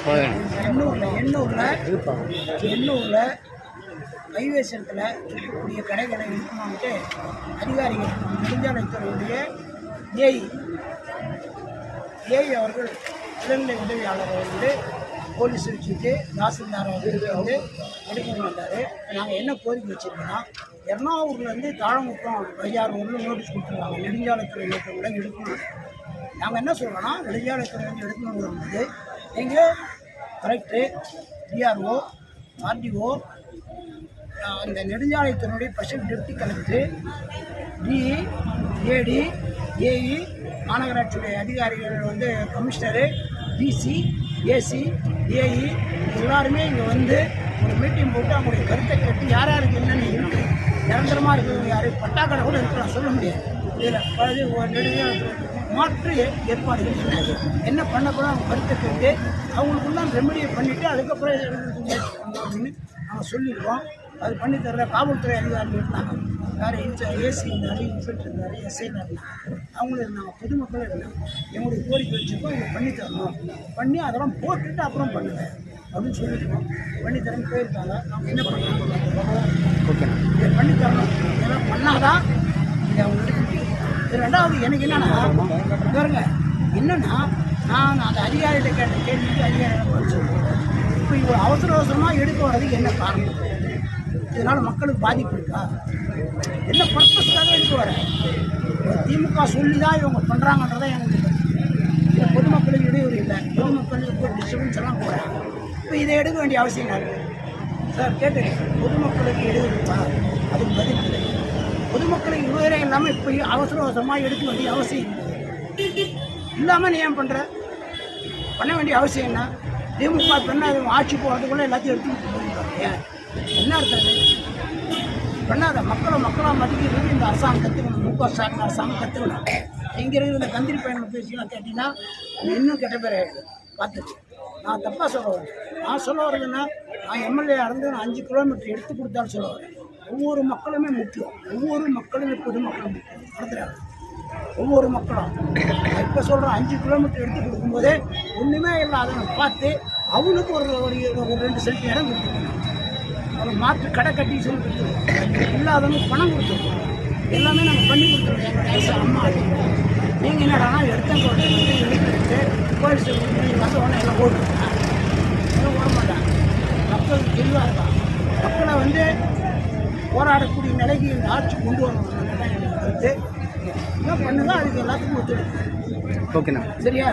எண்ணூரில் railway ஸ்டேஷனில் இருக்கக்கூடிய கடைகளை இருக்கணும்ட்டு அதிகாரிகள் நெடுஞ்சாலைத்துறையுடைய ஏஐ அவர்கள் இளநிலை உதவியாளரை வந்து போலீஸ் வச்சுட்டு தாசில்தார் வந்து எடுக்கணும் வந்தார். நாங்கள் என்ன கோரிக்கை வச்சுருக்கோம்னா, எர்ணாவூர்லேருந்து தாழமுக்கம் பையார் ஊரில் நோட்டீஸ் கொடுத்துருக்காங்க நெடுஞ்சாலைத்துறை கூட எடுக்கணும். நாங்கள் என்ன சொல்கிறோன்னா, நெடுஞ்சாலைத்துறை வந்து எடுக்கணுங்கிறது வந்து எங்கள் கலெக்டரு, டிஆர்ஓ, ஆர்டிஓ, அந்த நெடுஞ்சாலைத்துறையுடைய ஸ்பெஷல் டெப்டி கலெக்டரு, டிஇ, ஏடி, ஏஇ, மாநகராட்சியுடைய அதிகாரிகள் வந்து கமிஷனரு, டிசி, ஏசி, ஏஇ எல்லாருமே இங்கே வந்து ஒரு மீட்டிங் போட்டு அவங்களுடைய கருத்தை கேட்டு யார் யாருக்கு என்னென்ன இருக்குது, நிரந்தரமாக இருக்கிறவங்க யார், பட்டாக்கடை கூட இருக்கலாம் சொல்ல முடியாது. இதில் பழுது மாற்று ஏற்பாடுகள் என்ன பண்ணக்கூட அவங்க கருத்தை கேட்டு அவங்களுக்குள்ள ரெமெடியை பண்ணிவிட்டு அதுக்கப்புறம் அப்படின்னு நாங்கள் சொல்லிடுவோம். அது பண்ணித்தர காவல்துறை அதிகாரிகள் இருந்தாங்க, யார் ஏசி இருந்தார், இன்ஸ்பெக்டர் இருந்தார், எஸ்ஐ இருந்தாங்க, அவங்களும் இருந்தாங்க, பொதுமக்களும் இருந்தாங்க. எங்களுடைய கோரிக்கை வச்சுருக்கோம், இதை பண்ணித்தரணும், பண்ணி அதெல்லாம் போட்டுட்டு அப்புறம் பண்ணுங்க அப்படின்னு சொல்லியிருக்கோம். பண்ணித்தரன்னு போயிருக்காங்க. அவங்க என்ன பண்ணுறாங்க, இதை பண்ணித்தரணும், இதெல்லாம் பண்ணாதான் இதை அவங்க எடுக்க முடியும். இது ரெண்டாவது எனக்கு என்னென்னா பாருங்க, என்னென்னா நான் அந்த அதிகாரிகிட்ட கேட்ட கேள்விக்கு அதிகாரிகளை சொல்லுவேன். இப்போ இவ்வளோ அவசரமாக எடுக்க வர்றதுக்கு என்ன காரணம், இதனால் மக்களுக்கு பாதிப்பு இருக்கா, என்ன பர்பஸ்க்காக எடுத்து வர, திமுக சொல்லி தான் இவங்க பண்ணுறாங்கன்றதை எங்களுக்கு இல்லை. பொதுமக்களுக்கு இடையூறு இல்லை, பொதுமக்களுக்கு ஒரு டிஸ்டர்பன்ஸ் எல்லாம் போகிறாங்க. இப்போ இதை எடுக்க வேண்டிய அவசியம் என்ன இருக்குது சார் கேட்டுங்க. பொதுமக்களுக்கு இடையூறு இருக்கா, அதுக்கு பதில் இல்லை. பொதுமக்களுக்கு இடையூறே இல்லாமல் இப்போ அவசரமாக எடுக்க வேண்டிய அவசியம் இல்லாமல் நீ ஏன் பண்ணுற, பண்ண வேண்டிய அவசியம் என்ன? திமுக பெண்ணை ஆட்சி போகிறதுக்குள்ளே எல்லாத்தையும் எடுத்துக்கிட்டு போயிருக்காங்க. என்ன அர்த்தம் பண்ணாத மக்களாக மதிக்கிறது இந்த அரசாங்கம் கற்றுக்கணும். முக ஸ்டாலின் அரசாங்கம் கற்றுக்கணும். இங்கே இருக்கிற இந்த கந்திரி பயணம் பேசிக்கலாம் கேட்டிங்கன்னா இன்னும் கெட்ட பேர் பார்த்துச்சு. நான் தப்பாக சொல்ல வரேன். நான் சொல்ல வரதுன்னா, நான் எம்எல்ஏ இருந்து நான் 5 கிலோமீட்டர் எடுத்து கொடுத்தாலும் சொல்ல வரேன். ஒவ்வொரு மக்களுமே முக்கியம், ஒவ்வொரு மக்களுமே பொதுமக்களும் முக்கியம். நடத்துகிறாங்க ஒவ்வொரு மக்களும். இப்போ சொல்கிறேன், 5 கிலோமீட்டர் எடுத்து கொடுக்கும்போதே ஒன்றுமே இல்லாதவனை பார்த்து அவனுக்கு ஒரு 2 சென்ட் இடம் கொடுத்துருக்கணும். அவன் மாற்று கடை கட்டி சொல்லி கொடுத்துருவோம், இல்லாதவங்க பணம் கொடுத்துருவோம், எல்லாமே நாங்கள் பண்ணி கொடுத்துருவோம். எங்கள் அம்மா நீங்கள் என்னடானா எடுத்தவங்க எடுத்துக்கிட்டு போலீஸ் வந்து உடனே எல்லாம் ஓடுறாங்க, எல்லாம் ஓட மாட்டாங்க. மக்கள் தெளிவாக இருக்காங்க. மக்களை வந்து போராடக்கூடிய நிலைக்கு இந்த ஆட்சி கொண்டு வரணும் தான் எனக்கு கருத்து. என்ன பண்ணுங்க, அதுக்கு எல்லாத்துக்கும் ஒத்துழைப்பு. ஓகேண்ணா, சரியா?